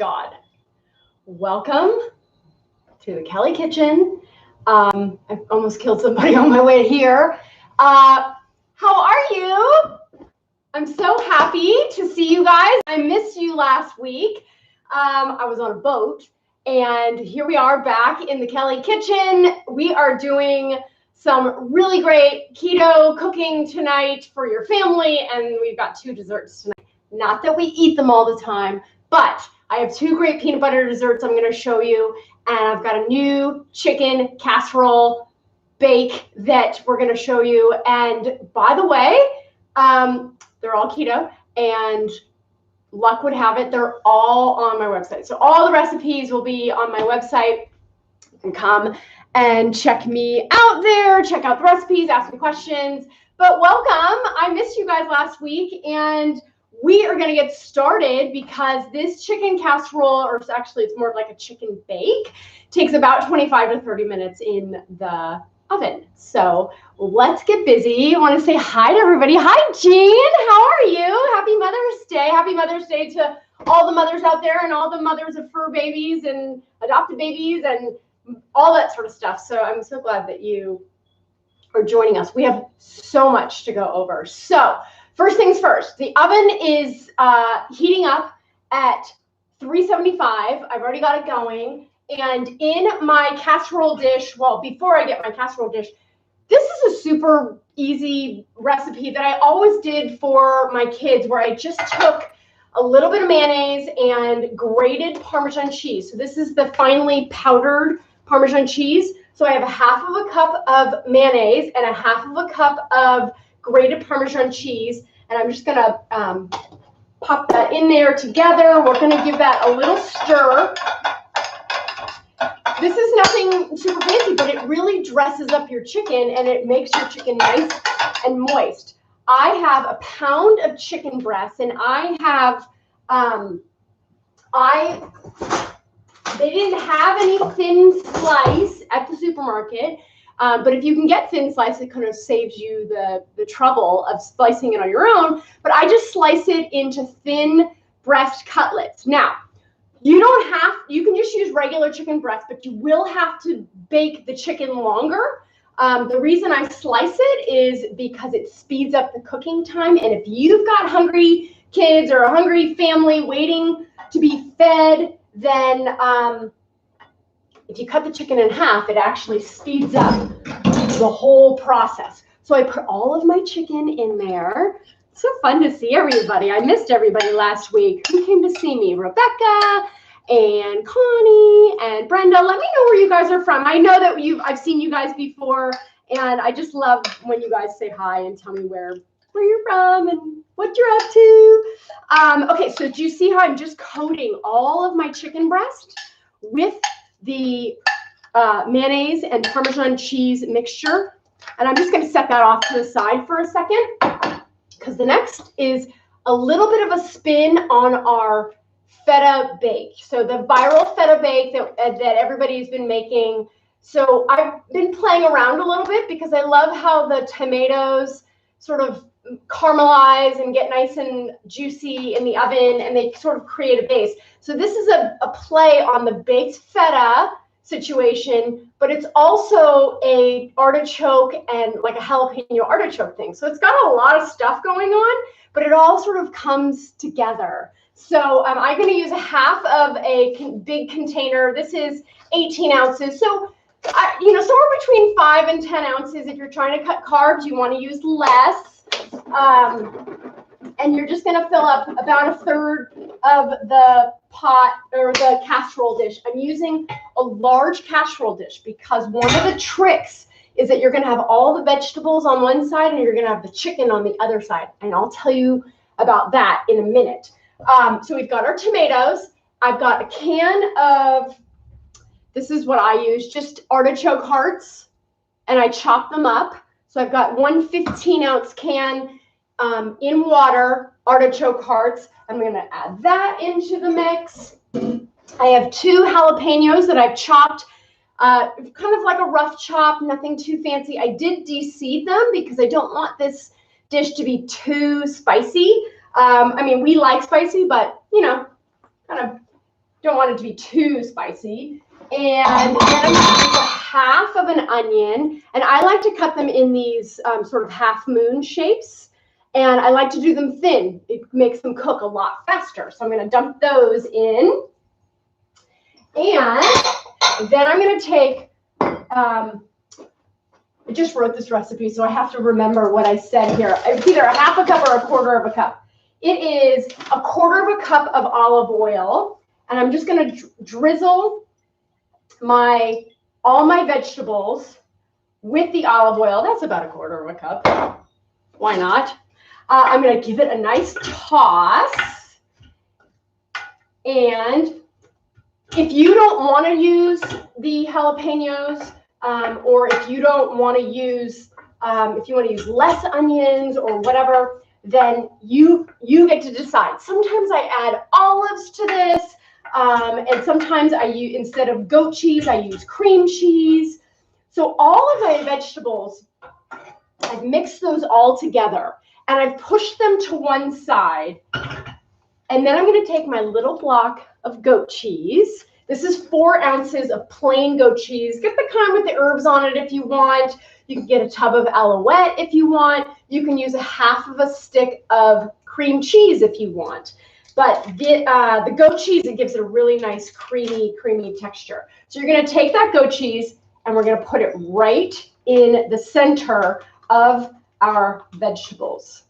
God. Welcome to the Kellie kitchen. I almost killed somebody on my way here. How are you? I'm so happy to see you guys. I missed you last week. I was on a boat, and here we are back in the Kellie kitchen. We are doing some really great keto cooking tonight for your family, and we've got 2 desserts tonight. Not that we eat them all the time, but I have 2 great peanut butter desserts I'm going to show you, and I've got a new chicken casserole bake that we're going to show you. And by the way, they're all keto, and luck would have it, they're all on my website. So all the recipes will be on my website. You can come and check me out there, check out the recipes, ask me questions. But welcome. I missed you guys last week, and we are going to get started because this chicken casserole, or actually it's more like a chicken bake, takes about 25 to 30 minutes in the oven. So let's get busy. I want to say hi to everybody. Hi, Jean. How are you? Happy Mother's Day. Happy Mother's Day to all the mothers out there and all the mothers of fur babies and adopted babies and all that sort of stuff. So I'm so glad that you are joining us. We have so much to go over. So first things first, the oven is heating up at 375. I've already got it going. And in my casserole dish, well, before I get my casserole dish, this is a super easy recipe that I always did for my kids, where I just took a little bit of mayonnaise and grated Parmesan cheese. So this is the finely powdered Parmesan cheese. So I have a half of a cup of mayonnaise and a half of a cup of grated Parmesan cheese. And I'm just gonna pop that in there together. We're gonna give that a little stir. This is nothing super fancy, but it really dresses up your chicken and it makes your chicken nice and moist. I have a pound of chicken breast, and I have, they didn't have any thin slice at the supermarket, but if you can get thin slice, it kind of saves you the trouble of slicing it on your own. But I just slice it into thin breast cutlets. Now, you can just use regular chicken breast, but you will have to bake the chicken longer. The reason I slice it is because it speeds up the cooking time. And if you've got hungry kids or a hungry family waiting to be fed, then if you cut the chicken in half, it actually speeds up the whole process. So I put all of my chicken in there. So fun to see everybody. I missed everybody last week. Who came to see me? Rebecca and Connie and Brenda. Let me know where you guys are from. I know that I've seen you guys before, and I just love when you guys say hi and tell me where you're from and what you're up to. Okay, so do you see how I'm just coating all of my chicken breast with the mayonnaise and Parmesan cheese mixture? And I'm just going to set that off to the side for a second, because the next is a little bit of a spin on our feta bake. So the viral feta bake that everybody's been making. So I've been playing around a little bit because I love how the tomatoes sort of caramelize and get nice and juicy in the oven, and they sort of create a base. So this is a play on the baked feta situation, but it's also a artichoke and like a jalapeno artichoke thing. So it's got a lot of stuff going on, but it all sort of comes together. So I'm going to use a half of a big container. This is 18 ounces. So, somewhere between 5 and 10 ounces. If you're trying to cut carbs, you want to use less. And you're just going to fill up about 1/3 of the pot or the casserole dish. I'm using a large casserole dish because one of the tricks is that you're going to have all the vegetables on one side and you're going to have the chicken on the other side. And I'll tell you about that in a minute. So we've got our tomatoes. I've got a can of, this is what I use, just artichoke hearts, and I chop them up. So I've got 1 15-ounce can in water, artichoke hearts. I'm going to add that into the mix. I have 2 jalapenos that I've chopped, kind of like a rough chop, nothing too fancy. I did de-seed them because I don't want this dish to be too spicy. I mean, we like spicy, but, kind of want it to be too spicy. And then I'm going to sprinkle half of an onion. And I like to cut them in these sort of half moon shapes. And I like to do them thin. It makes them cook a lot faster. So I'm going to dump those in. And then I'm going to take, I just wrote this recipe, so I have to remember what I said here. It's either a half a cup or a quarter of a cup. It is a quarter of a cup of olive oil. And I'm just going to drizzle all my vegetables with the olive oil. That's about a quarter of a cup. Why not? I'm going to give it a nice toss. And if you don't want to use the jalapenos, or if you don't want to use, if you want to use less onions or whatever, then you get to decide. Sometimes I add olives to this, and sometimes I use, instead of goat cheese, I use cream cheese. So all of my vegetables, I've mixed those all together, and I've pushed them to one side. And then I'm going to take my little block of goat cheese. This is 4 ounces of plain goat cheese. Get the kind with the herbs on it if you want. You can get a tub of Alouette if you want. You can use a half of a stick of cream cheese if you want. But the goat cheese, it gives it a really nice creamy texture. So you're going to take that goat cheese and we're going to put it right in the center of our vegetables.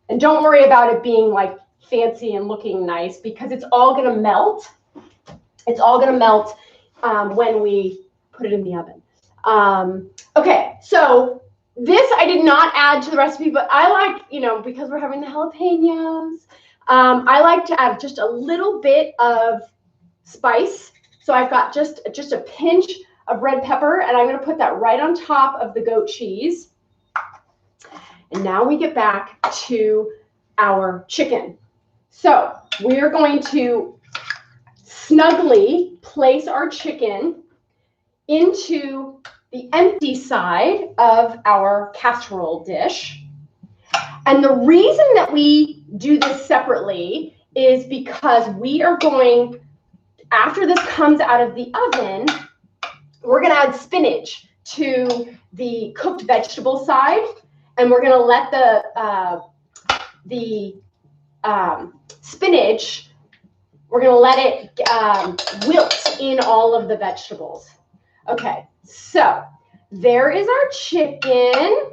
And don't worry about it being like fancy and looking nice, because it's all going to melt. It's all going to melt when we put it in the oven. Okay, so this I did not add to the recipe, but I like, because we're having the jalapenos, I like to add just a little bit of spice. So I've got just a pinch of red pepper, and I'm going to put that right on top of the goat cheese. And now we get back to our chicken. So we're going to snugly place our chicken into the empty side of our casserole dish. And the reason that we do this separately is because we are going, after this comes out of the oven, we're going to add spinach to the cooked vegetable side, and we're going to let the spinach, we're going to let it wilt in all of the vegetables. Okay, so there is our chicken.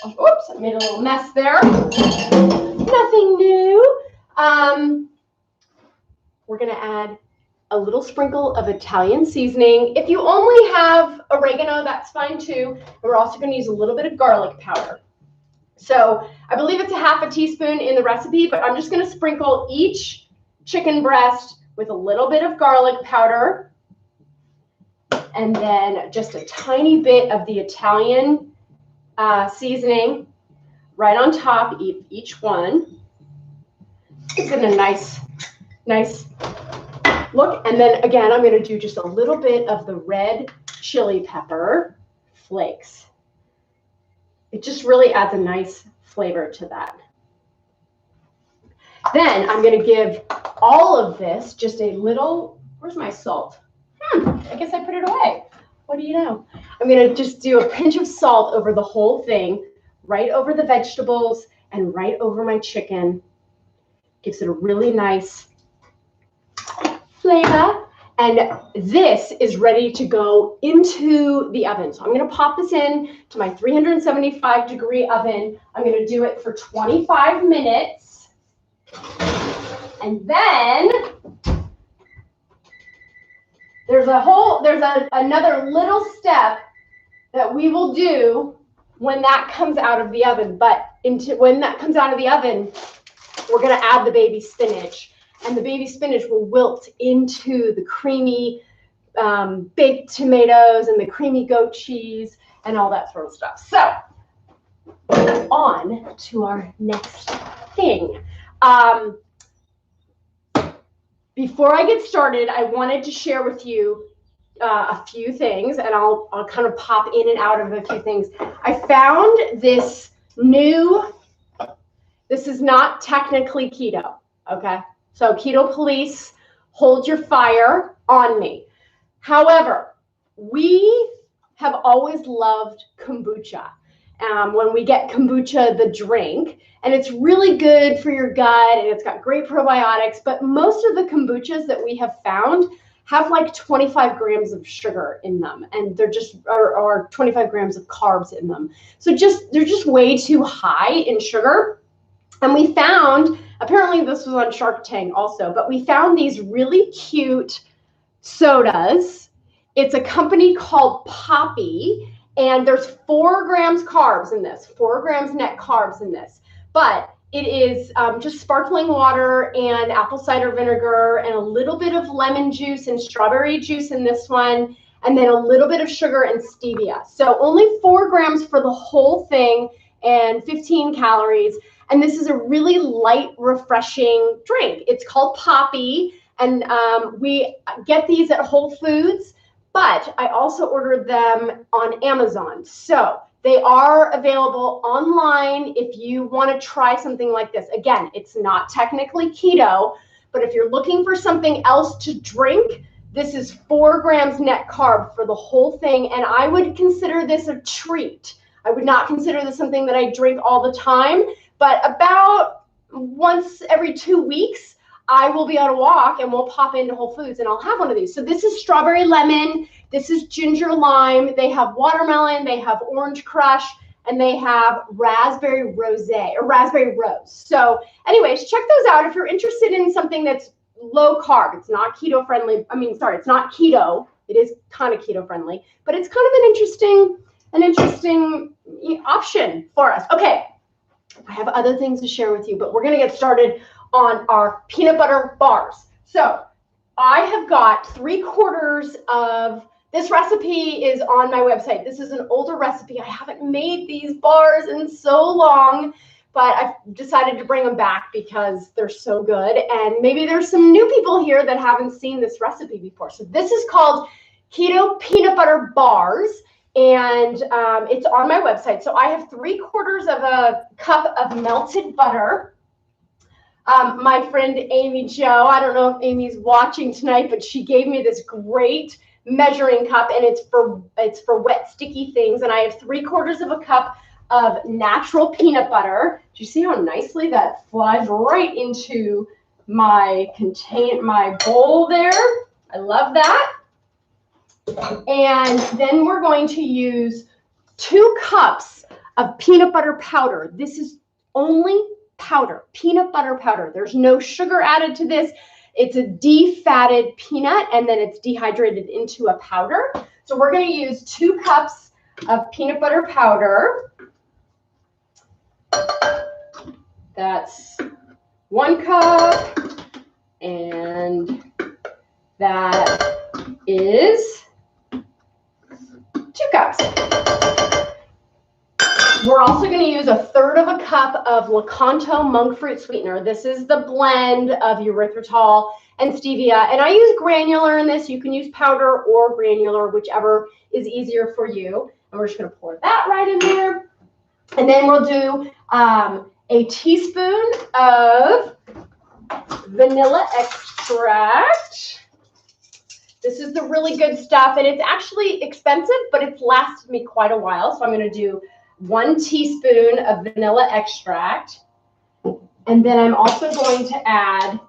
Oops, I made a little mess there. Nothing new. We're going to add a little sprinkle of Italian seasoning. If you only have oregano, that's fine too. We're also going to use a little bit of garlic powder. So I believe it's a half a teaspoon in the recipe, but I'm just going to sprinkle each chicken breast with a little bit of garlic powder, and then just a tiny bit of the Italian seasoning right on top each one. Gives it a nice look. And then again, I'm going to do just a little bit of the red chili pepper flakes. It just really adds a nice flavor to that. Then I'm going to give all of this just a little, where's my salt? I guess I put it away. What do you know? I'm going to just do a pinch of salt over the whole thing, right over the vegetables and right over my chicken. Gives it a really nice flavor. And this is ready to go into the oven. So I'm going to pop this in to my 375-degree oven. I'm going to do it for 25 minutes. And then there's another little step that we will do when that comes out of the oven. But when that comes out of the oven, we're going to add the baby spinach. And the baby spinach will wilt into the creamy baked tomatoes and the creamy goat cheese and all that sort of stuff. So on to our next thing. Before I get started, I wanted to share with you a few things, and I'll kind of pop in and out of a few things. I found this is not technically keto, okay? So Keto Police, hold your fire on me. However, we have always loved kombucha. When we get kombucha, the drink, and it's really good for your gut and it's got great probiotics, but most of the kombuchas that we have found have like 25 grams of sugar in them, and they're just or 25 grams of carbs in them. So they're just way too high in sugar. And we found, apparently this was on Shark Tank also, but we found these really cute sodas. It's a company called Poppy, and there's 4 grams carbs in this, 4 grams net carbs in this. But it is just sparkling water and apple cider vinegar and a little bit of lemon juice and strawberry juice in this one, and then a little bit of sugar and stevia. So only 4 grams for the whole thing and 15 calories. And this is a really light, refreshing drink. It's called Poppy, and we get these at Whole Foods, but I also ordered them on Amazon. So they are available online if you want to try something like this. Again, it's not technically keto, but if you're looking for something else to drink, this is 4 grams net carb for the whole thing, and I would consider this a treat. I would not consider this something that I drink all the time, but about once every 2 weeks, I will be on a walk and we'll pop into Whole Foods and I'll have one of these. So this is strawberry lemon, this is ginger lime, they have watermelon, they have orange crush, and they have raspberry rosé or raspberry rose. So anyways, check those out if you're interested in something that's low carb. It's not keto friendly. It's not keto. It is kind of keto friendly, but it's kind of an interesting option for us. Okay, I have other things to share with you, but we're going to get started on our peanut butter bars. So I have got 3/4 of this recipe is on my website. This is an older recipe. I haven't made these bars in so long, but I've decided to bring them back because they're so good. And maybe there's some new people here that haven't seen this recipe before. So this is called Keto Peanut Butter Bars, and it's on my website. So I have 3/4 of a cup of melted butter. My friend Amy Jo, I don't know if Amy's watching tonight, but she gave me this great measuring cup, and it's for wet, sticky things. And I have 3/4 of a cup of natural peanut butter. Do you see how nicely that flies right into my bowl there? I love that. And then we're going to use 2 cups of peanut butter powder. This is only powder, peanut butter powder. There's no sugar added to this. It's a defatted peanut, and then it's dehydrated into a powder. So we're going to use 2 cups of peanut butter powder. That's 1 cup, and that is 2 cups. We're also going to use 1/3 of a cup of Lakanto monk fruit sweetener. This is the blend of erythritol and stevia, and I use granular in this. You can use powder or granular, whichever is easier for you. And we're just going to pour that right in there. And then we'll do a teaspoon of vanilla extract. This is the really good stuff, and it's actually expensive, but it's lasted me quite a while. So I'm going to do 1 teaspoon of vanilla extract. And then I'm also going to add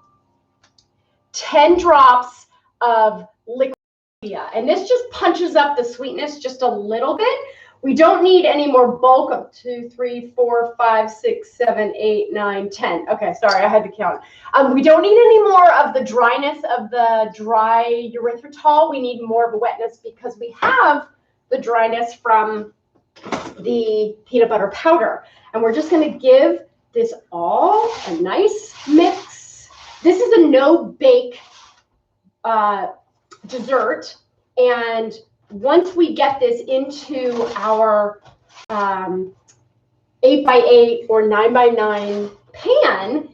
10 drops of liquid stevia. And this just punches up the sweetness just a little bit. We don't need any more bulk of 2, 3, 4, 5, 6, 7, 8, 9, 10. Okay, sorry, I had to count. We don't need any more of the dryness of the dry erythritol. We need more of a wetness because we have the dryness from the peanut butter powder. And we're just going to give this all a nice mix. This is a no-bake dessert, and once we get this into our 8x8 or 9x9 pan,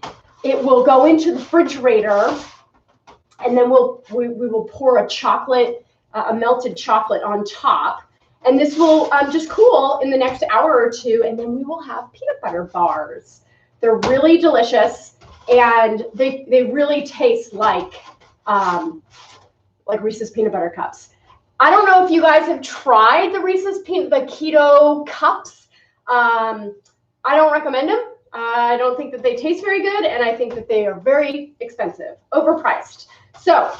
it will go into the refrigerator, and then we will pour a melted chocolate on top. And this will just cool in the next hour or 2, and then we will have peanut butter bars. They're really delicious, and they really taste like like Reese's peanut butter cups. I don't know if you guys have tried the the keto cups. I don't recommend them. I don't think that they taste very good, and I think that they are very expensive, overpriced. So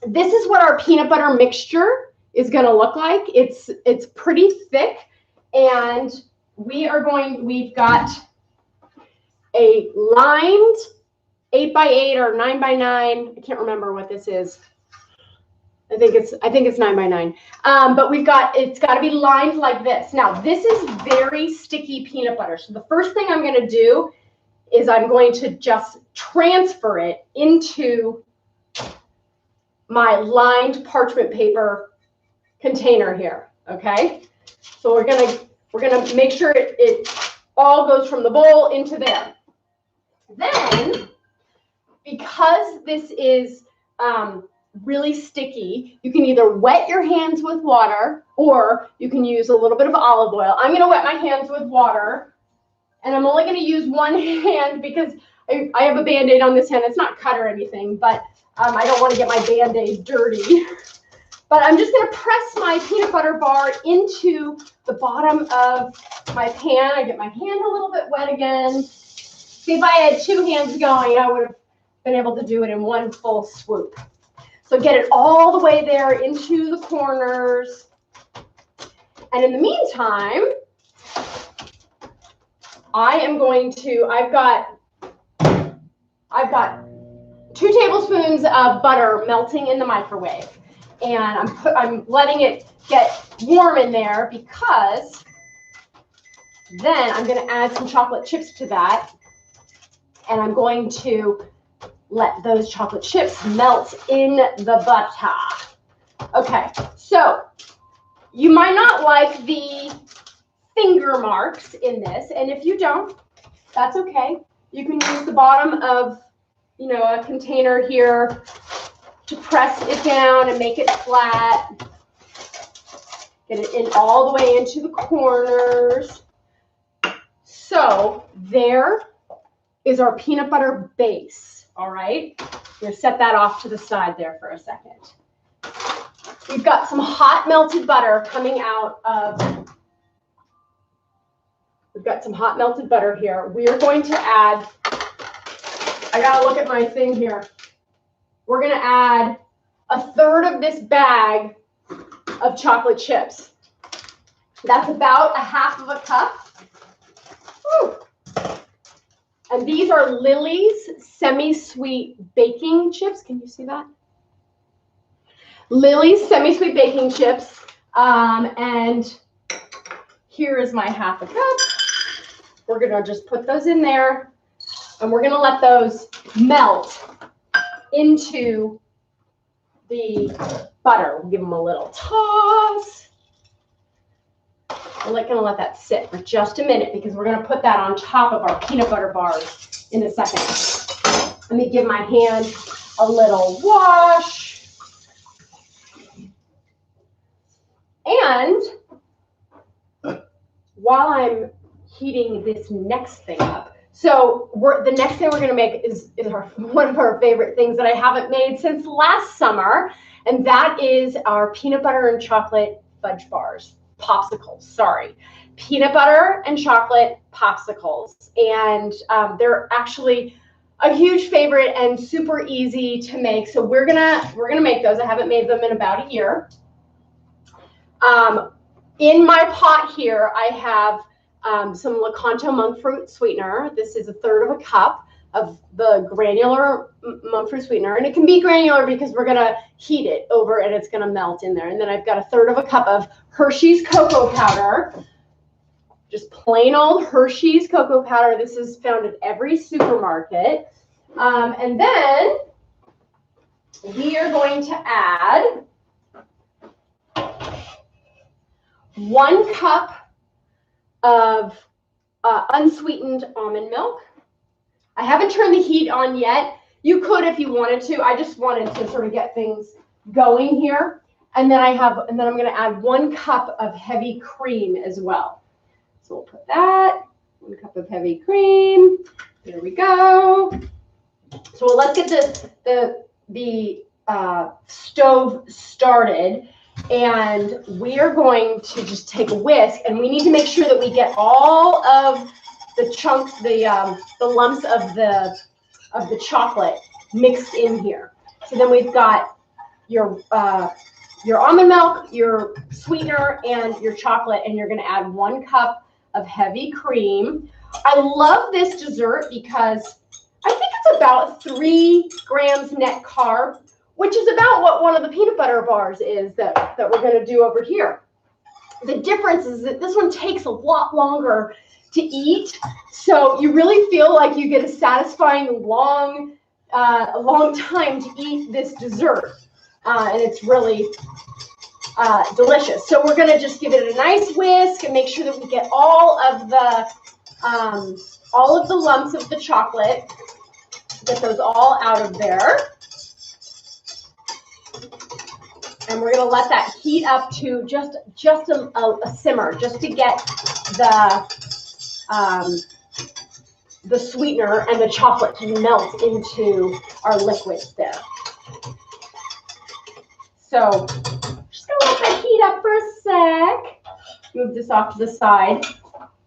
this is what our peanut butter mixture is going to look like. It's pretty thick, and we've got a lined 8x8 or 9x9. I can't remember what this is. I think it's 9x9. But it's got to be lined like this. Now, this is very sticky peanut butter. So the first thing I'm going to do is I'm going to just transfer it into my lined parchment paper container here. Okay. So we're gonna make sure it all goes from the bowl into there. Then, because this is really sticky, you can either wet your hands with water or you can use a little bit of olive oil. I'm going to wet my hands with water, and I'm only going to use one hand because I have a Band-Aid on this hand. It's not cut or anything, but I don't want to get my Band-Aid dirty. But I'm just going to press my peanut butter bar into the bottom of my pan. I get my hand a little bit wet again. See, if I had two hands going, I would have been able to do it in one full swoop. So get it all the way there into the corners. And in the meantime, I've got 2 tablespoons of butter melting in the microwave. And I'm letting it get warm in there because then I'm going to add some chocolate chips to that. And I'm going to let those chocolate chips melt in the butter. Okay, so you might not like the finger marks in this, and if you don't, that's okay. You can use the bottom of, a container here to press it down and make it flat. Get it in all the way into the corners. So there is our peanut butter base. All right, I'm going to set that off to the side there for a second. We've got some hot melted butter coming out of, we've got some hot melted butter here. We are going to add, I got to look at my thing here. We're going to add 1/3 of this bag of chocolate chips. That's about 1/2 cup. Whew. And these are Lily's semi-sweet baking chips. Can you see that? Lily's semi-sweet baking chips. And here is my 1/2 cup. We're going to just put those in there. And we're going to let those melt into the butter. We'll give them a little toss. We're going to let that sit for just a minute because we're going to put that on top of our peanut butter bars in a second. Let me give my hand a little wash. And while I'm heating this next thing up, so the next thing we're going to make is one of our favorite things that I haven't made since last summer, and that is our peanut butter and chocolate fudge bars. Popsicles, sorry. Peanut butter and chocolate popsicles. And they're actually a huge favorite and super easy to make. So we're gonna make those. I haven't made them in about a year. In my pot here, I have some Lakanto monk fruit sweetener. This is 1/3 cup of the granular monk fruit sweetener, and it can be granular because we're gonna heat it over and it's gonna melt in there. And then I've got 1/3 cup of Hershey's cocoa powder, just plain old Hershey's cocoa powder. This is found at every supermarket. And then we are going to add 1 cup of unsweetened almond milk. I haven't turned the heat on yet. You could if you wanted to. I just wanted to sort of get things going here. And then I'm going to add 1 cup of heavy cream as well. So we'll put that, 1 cup of heavy cream. There we go. So let's get the the stove started, and we are going to just take a whisk, and we need to make sure that we get all of the chunks, the lumps of the chocolate mixed in here. So then we've got your almond milk, your sweetener, and your chocolate, and you're going to add 1 cup of heavy cream. I love this dessert because I think it's about 3 grams net carb, which is about what one of the peanut butter bars is that we're going to do over here. The difference is that this one takes a lot longer to eat, so you really feel like you get a satisfying long time to eat this dessert, and it's really delicious. So we're going to just give it a nice whisk and make sure that we get all of the lumps of the chocolate. Get those all out of there. And we're going to let that heat up to just a simmer, just to get the sweetener and the chocolate to melt into our liquids there. So just going to let that heat up for a sec. Move this off to the side.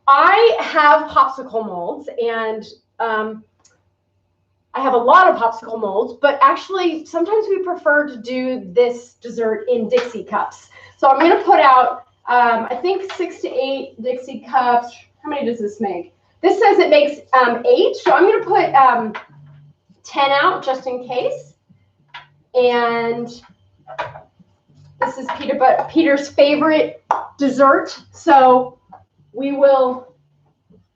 I have popsicle molds, and I have a lot of popsicle molds, but actually sometimes we prefer to do this dessert in Dixie cups. So I'm going to put out, I think 6 to 8 Dixie cups. How many does this make? This says it makes 8, so I'm going to put 10 out just in case. And this is Peter's favorite dessert, so we will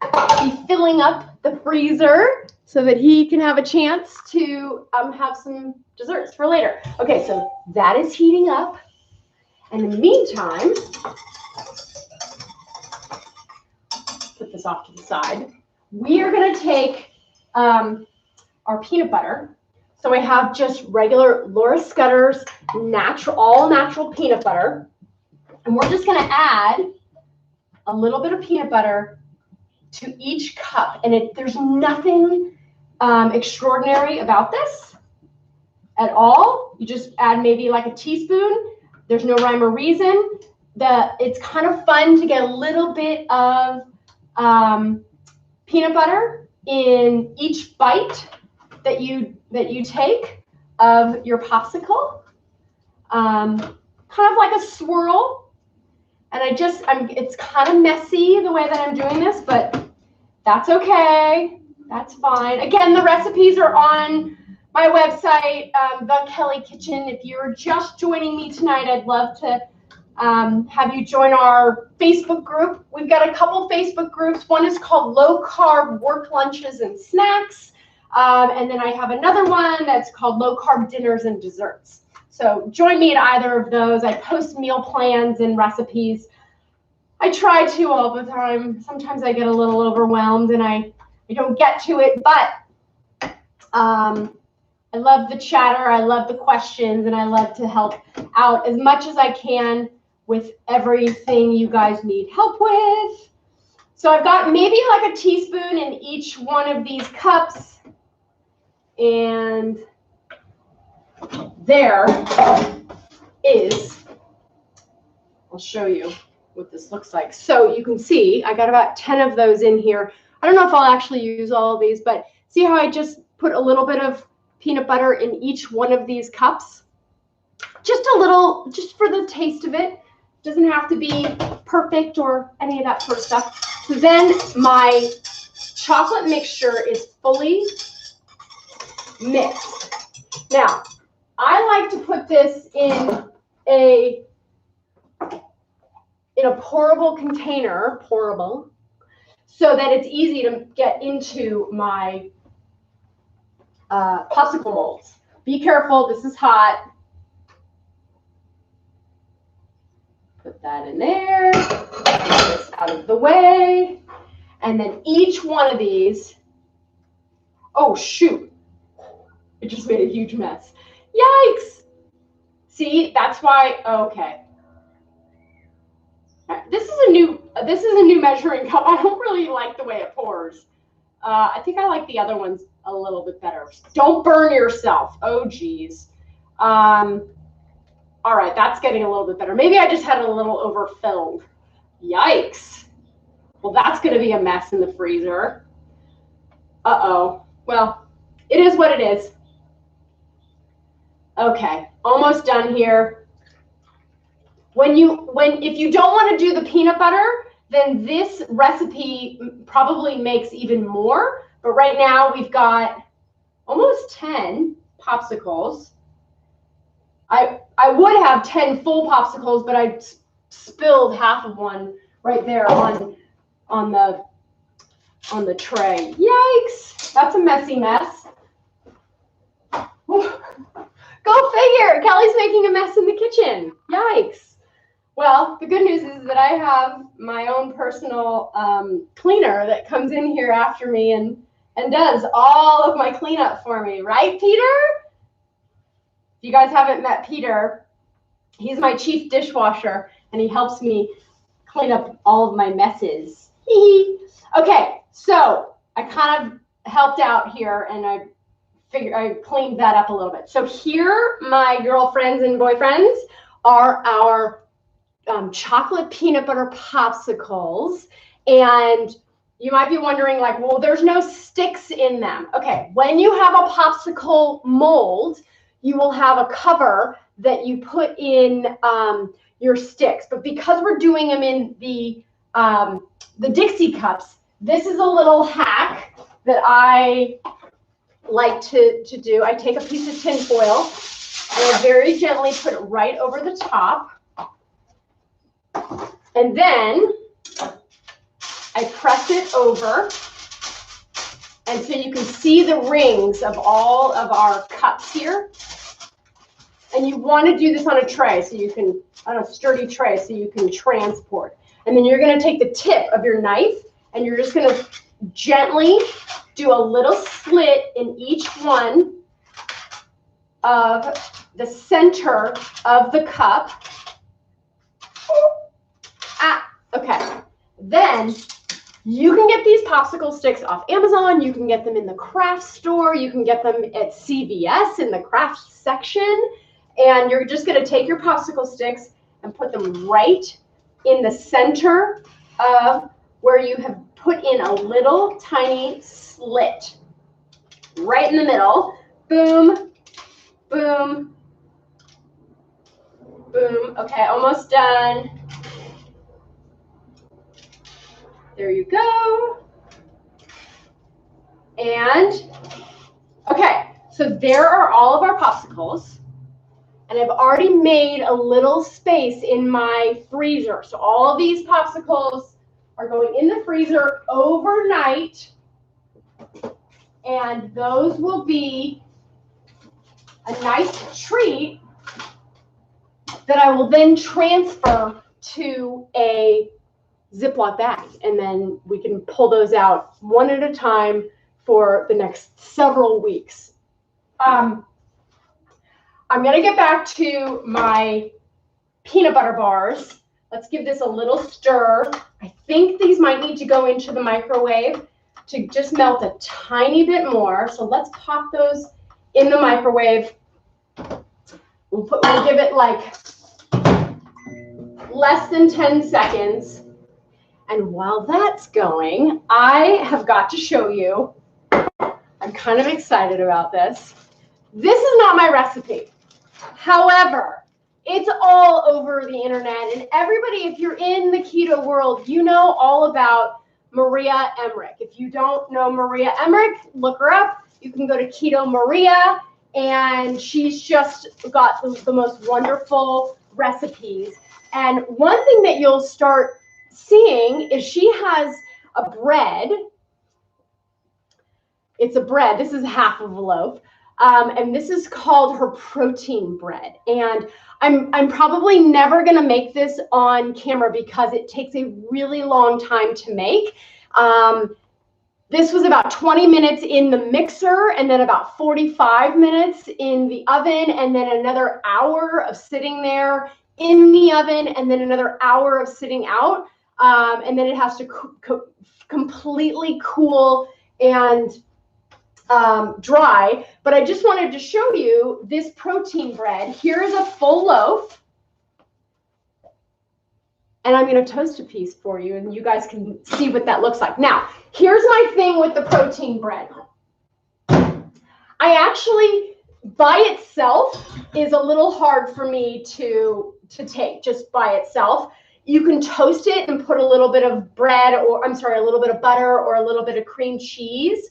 be filling up the freezer so that he can have a chance to have some desserts for later. Okay, so that is heating up. And in the meantime, put this off to the side. We are going to take our peanut butter. So I have just regular Laura Scudder's all natural peanut butter. And we're just going to add a little bit of peanut butter to each cup. And there's nothing extraordinary about this at all. You just add maybe like a teaspoon. There's no rhyme or reason. It's kind of fun to get a little bit of peanut butter in each bite that you take of your popsicle. Kind of like a swirl. And it's kind of messy the way that I'm doing this, but that's okay. That's fine. Again, the recipes are on my website, The Kellie Kitchen. If you're just joining me tonight, I'd love to have you join our Facebook group. We've got a couple Facebook groups. One is called Low Carb Work Lunches and Snacks. And then I have another one that's called Low Carb Dinners and Desserts. So join me at either of those. I post meal plans and recipes. I try to all the time. Sometimes I get a little overwhelmed and I don't get to it, but I love the chatter. I love the questions, and I love to help out as much as I can with everything you guys need help with. So I've got maybe like a teaspoon in each one of these cups. And there is, I'll show you what this looks like. So you can see I got about 10 of those in here. I don't know if I'll actually use all of these, but see how I just put a little bit of peanut butter in each one of these cups? Just a little, just for the taste of it. Doesn't have to be perfect or any of that sort of stuff. So then my chocolate mixture is fully mixed. Now, I like to put this in a pourable container, so that it's easy to get into my popsicle molds. Be careful, this is hot. Put that in there, get this out of the way, and then each one of these, oh shoot, it just made a huge mess. Yikes! See, that's why, okay. This is a new measuring cup. I don't really like the way it pours. I think I like the other ones a little bit better. Don't burn yourself. Oh, geez. All right, that's getting a little bit better. Maybe I just had it a little overfilled. Yikes. Well, that's going to be a mess in the freezer. Uh-oh. Well, it is what it is. Okay, almost done here. If you don't want to do the peanut butter, then this recipe probably makes even more. But right now we've got almost 10 popsicles. I would have 10 full popsicles, but I spilled half of one right there on the tray. Yikes! That's a messy mess. Go figure. Kelly's making a mess in the kitchen. Yikes. Well, the good news is that I have my own personal cleaner that comes in here after me and does all of my cleanup for me. Right, Peter? If you guys haven't met Peter, he's my chief dishwasher, and he helps me clean up all of my messes. Okay, so I kind of helped out here, and I cleaned that up a little bit. So here, my girlfriends and boyfriends are our chocolate peanut butter popsicles. And you might be wondering, like, well, there's no sticks in them. Okay, when you have a popsicle mold, you will have a cover that you put in your sticks. But because we're doing them in the Dixie cups, this is a little hack that I like to do. I take a piece of tin foil and I very gently put it right over the top. And then I press it over. And so you can see the rings of all of our cups here. And you want to do this on a tray so you can, on a sturdy tray so you can transport. And then you're going to take the tip of your knife and you're just going to gently do a little slit in each one of the center of the cup. Okay. Then you can get these popsicle sticks off Amazon. You can get them in the craft store. You can get them at CVS in the craft section. And you're just going to take your popsicle sticks and put them right in the center of where you have put in a little tiny slit. Right in the middle. Boom, boom, boom. Okay, almost done. There you go. And, okay, so there are all of our popsicles. And I've already made a little space in my freezer. So all of these popsicles are going in the freezer overnight. And those will be a nice treat that I will then transfer to a Ziploc bag. And then we can pull those out one at a time for the next several weeks. I'm going to get back to my peanut butter bars. Let's give this a little stir. I think these might need to go into the microwave to just melt a tiny bit more. So let's pop those in the microwave. We'll give it like less than 10 seconds. And while that's going, I have got to show you, I'm kind of excited about this. This is not my recipe. However, it's all over the internet, and everybody, if you're in the keto world, you know all about Maria Emmerich. If you don't know Maria Emmerich, look her up. You can go to Keto Maria, and she's just got the most wonderful recipes. And one thing that you'll start seeing is she has a bread. It's a bread. This is half of a loaf. And this is called her protein bread. And I'm probably never going to make this on camera because it takes a really long time to make. This was about 20 minutes in the mixer and then about 45 minutes in the oven and then another hour of sitting there in the oven and then another hour of sitting out. And then it has to completely cool and dry, but I just wanted to show you this protein bread. Here's a full loaf, and I'm going to toast a piece for you, and you guys can see what that looks like. Now, here's my thing with the protein bread. I actually, by itself, is a little hard for me to take just by itself. You can toast it and put a little bit of bread, or I'm sorry, a little bit of butter or a little bit of cream cheese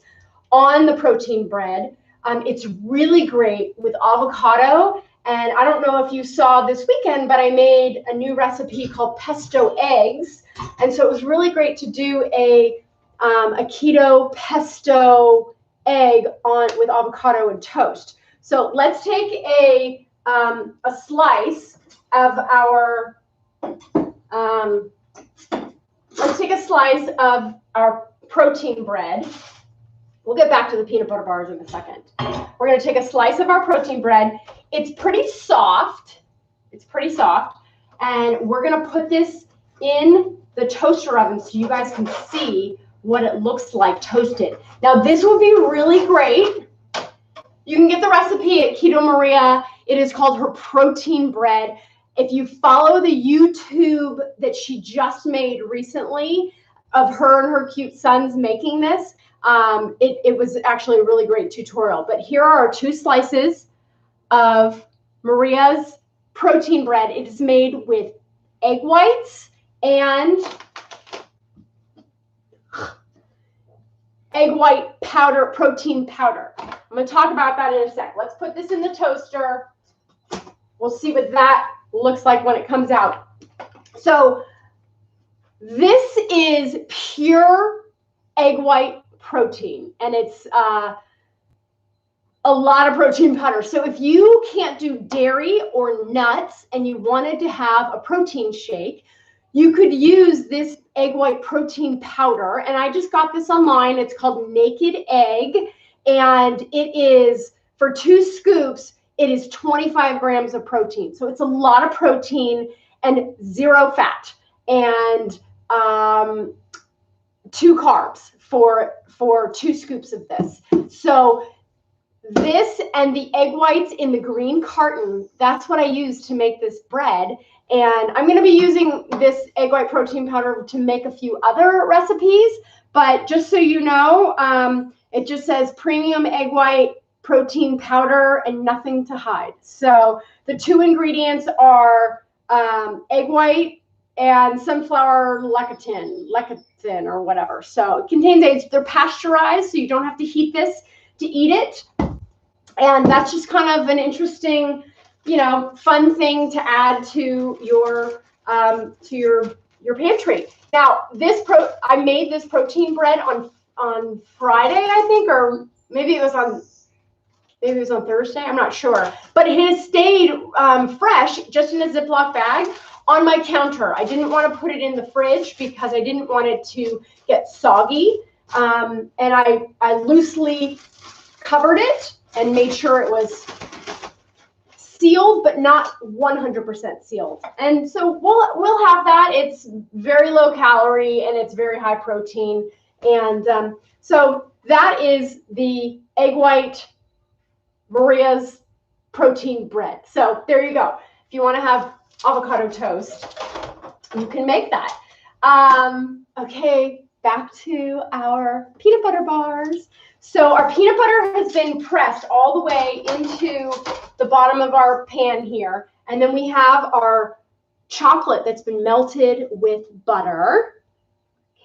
on the protein bread. It's really great with avocado. And I don't know if you saw this weekend, but I made a new recipe called pesto eggs. And so it was really great to do a keto pesto egg with avocado and toast. So let's take a slice of our protein bread. We'll get back to the peanut butter bars in a second. We're going to take a slice of our protein bread. It's pretty soft. And we're going to put this in the toaster oven so you guys can see what it looks like toasted. Now, this would be really great. You can get the recipe at Keto Maria. It is called her protein bread. If you follow the YouTube that she just made recently of her and her cute sons making this, it was actually a really great tutorial. But here are our 2 slices of Maria's protein bread. It is made with egg whites and egg white powder, protein powder. I'm going to talk about that in a sec. Let's put this in the toaster. We'll see what that looks like when it comes out. So this is pure egg white protein, and it's a lot of protein powder. So if you can't do dairy or nuts and you wanted to have a protein shake, you could use this egg white protein powder. And I just got this online. It's called Naked Egg. And it is, for 2 scoops, it is 25 grams of protein. So it's a lot of protein and 0 fat and 2 carbs for 2 scoops of this. So this and the egg whites in the green carton, that's what I use to make this bread. And I'm going to be using this egg white protein powder to make a few other recipes. But just so you know, it just says premium egg white protein powder and nothing to hide. So the 2 ingredients are egg white and sunflower lecithin or whatever. So it contains eggs. They're pasteurized, so you don't have to heat this to eat it. And that's just kind of an interesting, fun thing to add to your pantry. Now, I made this protein bread on Friday, I think, or maybe it was on Thursday. I'm not sure, but it has stayed fresh, just in a Ziploc bag on my counter. I didn't want to put it in the fridge because I didn't want it to get soggy, and I loosely covered it and made sure it was sealed, but not 100% sealed. And so we'll have that. It's very low calorie and it's very high protein. And so that is the egg white Maria's protein bread. So there you go. If you want to have avocado toast, you can make that. Okay, back to our peanut butter bars. So our peanut butter has been pressed all the way into the bottom of our pan here. And then we have our chocolate that's been melted with butter.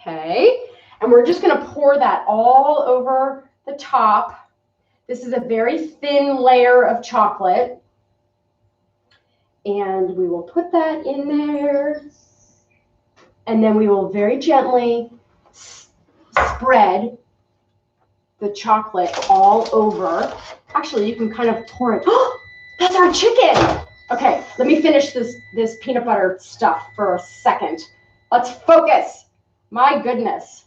Okay. And we're just going to pour that all over the top. This is a very thin layer of chocolate. And we will put that in there. And then we will very gently spread the chocolate all over. Actually, you can kind of pour it. Oh, that's our chicken. Okay, let me finish this peanut butter stuff for a second. Let's focus. My goodness.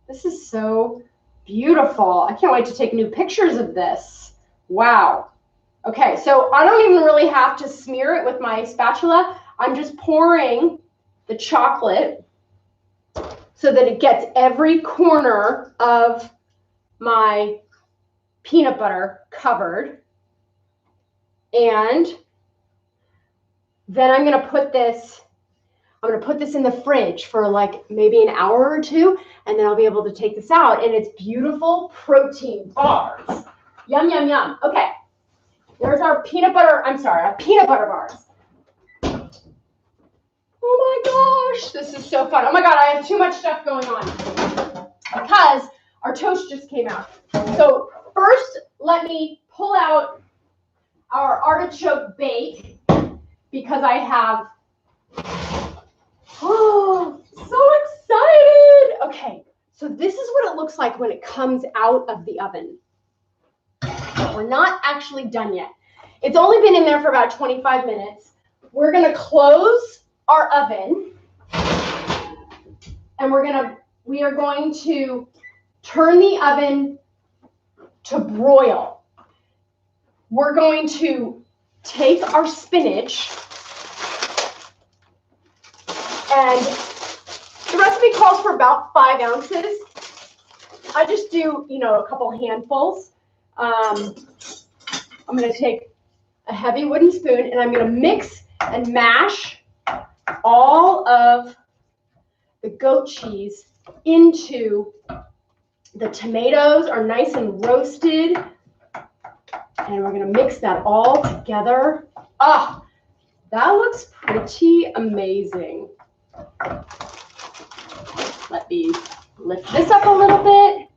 This is so beautiful. I can't wait to take new pictures of this. Wow. Okay, so I don't even really have to smear it with my spatula. I'm just pouring the chocolate so that it gets every corner of my peanut butter covered. And then I'm going to put this in the fridge for like maybe an hour or two, and then I'll be able to take this out, and it's beautiful protein bars. Yum, yum, yum. Okay. There's our peanut butter bars. Oh my gosh, this is so fun. Oh my God, I have too much stuff going on because our toast just came out. So first, let me pull out our artichoke bake because I have, oh, so excited. Okay, so this is what it looks like when it comes out of the oven. We're not actually done yet. It's only been in there for about 25 minutes. We're going to close our oven, and we are going to turn the oven to broil. We're going to take our spinach, and the recipe calls for about 5 ounces. I just do, a couple handfuls. I'm going to take a heavy wooden spoon, and I'm going to mix and mash all of the goat cheese into the tomatoes are nice and roasted, and we're going to mix that all together. Ah, that looks pretty amazing. Let me lift this up a little bit.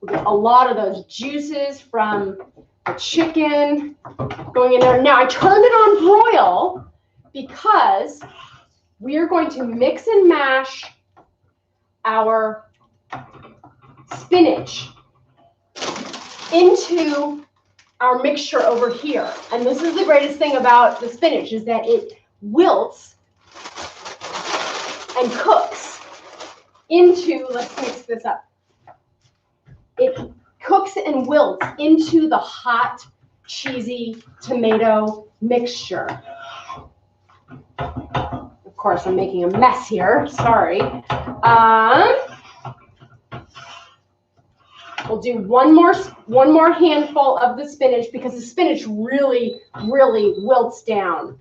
We'll get a lot of those juices from the chicken going in there. Now I turned it on broil because we are going to mix and mash our spinach into our mixture over here. And this is the greatest thing about the spinach, is that it wilts and cooks into, let's mix this up. It cooks and wilts into the hot, cheesy tomato mixture. Of course, I'm making a mess here. Sorry. We'll do one more handful of the spinach because the spinach really, really wilts down.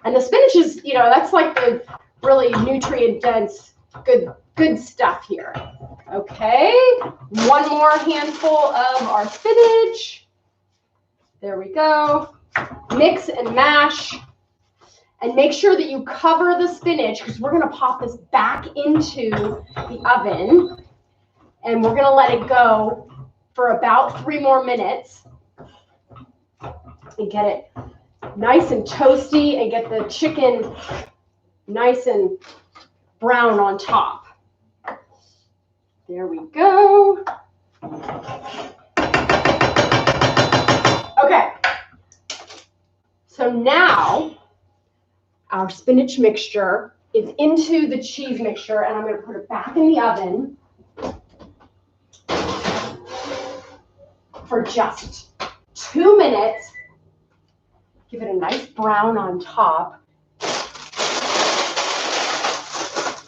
And the spinach is, that's like the really nutrient-dense, good stuff here. Okay, one more handful of our spinach. There we go. Mix and mash. And make sure that you cover the spinach because we're going to pop this back into the oven. And we're going to let it go for about 3 more minutes and get it nice and toasty and get the chicken nice and brown on top. There we go. Okay. So now our spinach mixture is into the cheese mixture, and I'm going to put it back in the oven for just 2 minutes. Give it a nice brown on top.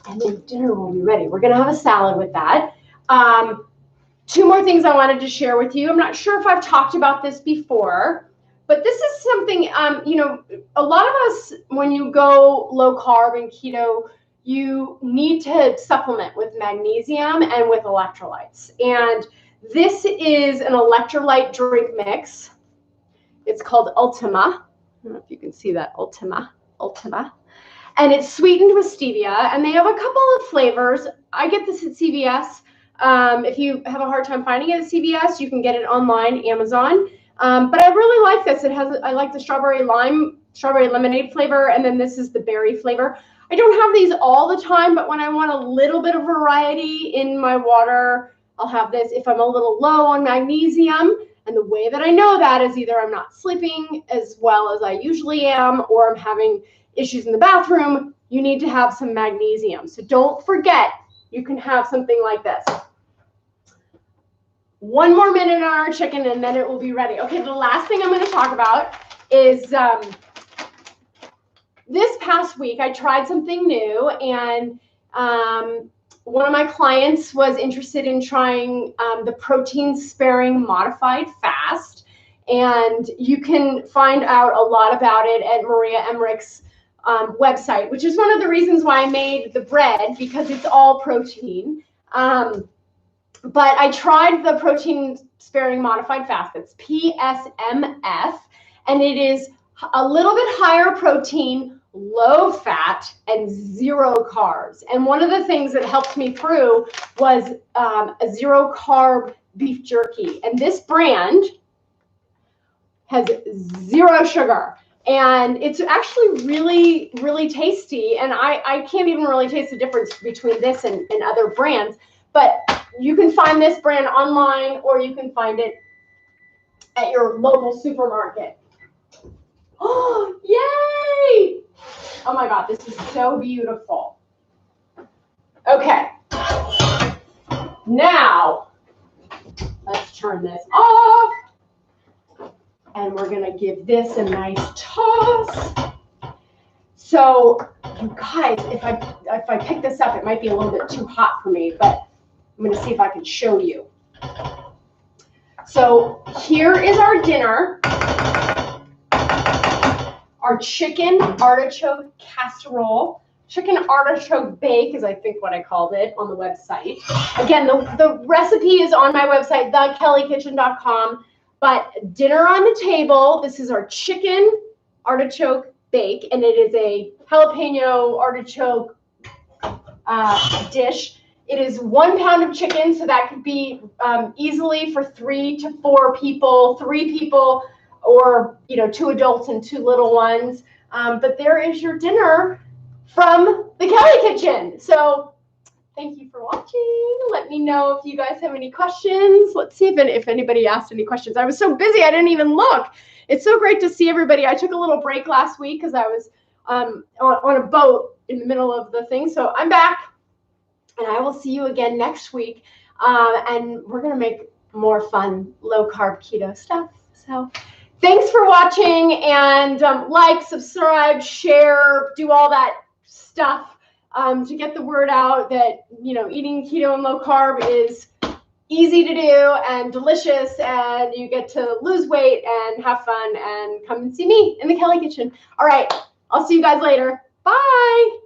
And then dinner will be ready. We're going to have a salad with that. 2 more things I wanted to share with you. I'm not sure if I've talked about this before, but this is something, a lot of us, when you go low carb and keto, you need to supplement with magnesium and with electrolytes. And this is an electrolyte drink mix. It's called Ultima. I don't know if you can see that, Ultima. And it's sweetened with stevia, and they have a couple of flavors. I get this at CVS. If you have a hard time finding it at CVS, you can get it online, Amazon. But I really like this. I like the strawberry lemonade flavor, and then this is the berry flavor. I don't have these all the time, but when I want a little bit of variety in my water, I'll have this. If I'm a little low on magnesium, and the way that I know that is either I'm not sleeping as well as I usually am, or I'm having issues in the bathroom, you need to have some magnesium. So don't forget, you can have something like this. 1 more minute on our chicken, and then it will be ready. Okay, the last thing I'm going to talk about is this past week I tried something new, and one of my clients was interested in trying the protein-sparing modified fast, and you can find out a lot about it at Maria Emmerich's website, which is one of the reasons why I made the bread, because it's all protein. But I tried the protein-sparing modified fast. That's PSMF, and it is a little bit higher protein, low fat, and 0 carbs. And one of the things that helped me through was a 0 carb beef jerky. And this brand has 0 sugar. And it's actually really, really tasty. And I can't even really taste the difference between this and other brands. But you can find this brand online, or you can find it at your local supermarket. Oh, yay! Oh my God, this is so beautiful. Okay. Now, let's turn this off. And we're going to give this a nice toss. So, you guys, if I pick this up, it might be a little bit too hot for me, but I'm going to see if I can show you. So here is our dinner. Our chicken artichoke casserole. Chicken artichoke bake is, I think, what I called it on the website. Again, the recipe is on my website, thekellykitchen.com. But dinner on the table. This is our chicken artichoke bake, and it is a jalapeno artichoke dish. It is 1 pound of chicken, so that could be easily for 3 to 4 people, 3 people, or 2 adults and 2 little ones. But there is your dinner from the Kellie Kitchen. So thank you for watching. Let me know if you guys have any questions. Let's see if anybody asked any questions. I was so busy, I didn't even look. It's so great to see everybody. I took a little break last week because I was on a boat in the middle of the thing. So I'm back. And I will see you again next week. And we're going to make more fun, low-carb keto stuff. So thanks for watching. And like, subscribe, share, do all that stuff to get the word out that, eating keto and low-carb is easy to do and delicious. And you get to lose weight and have fun and come and see me in the Kellie Kitchen. All right. I'll see you guys later. Bye.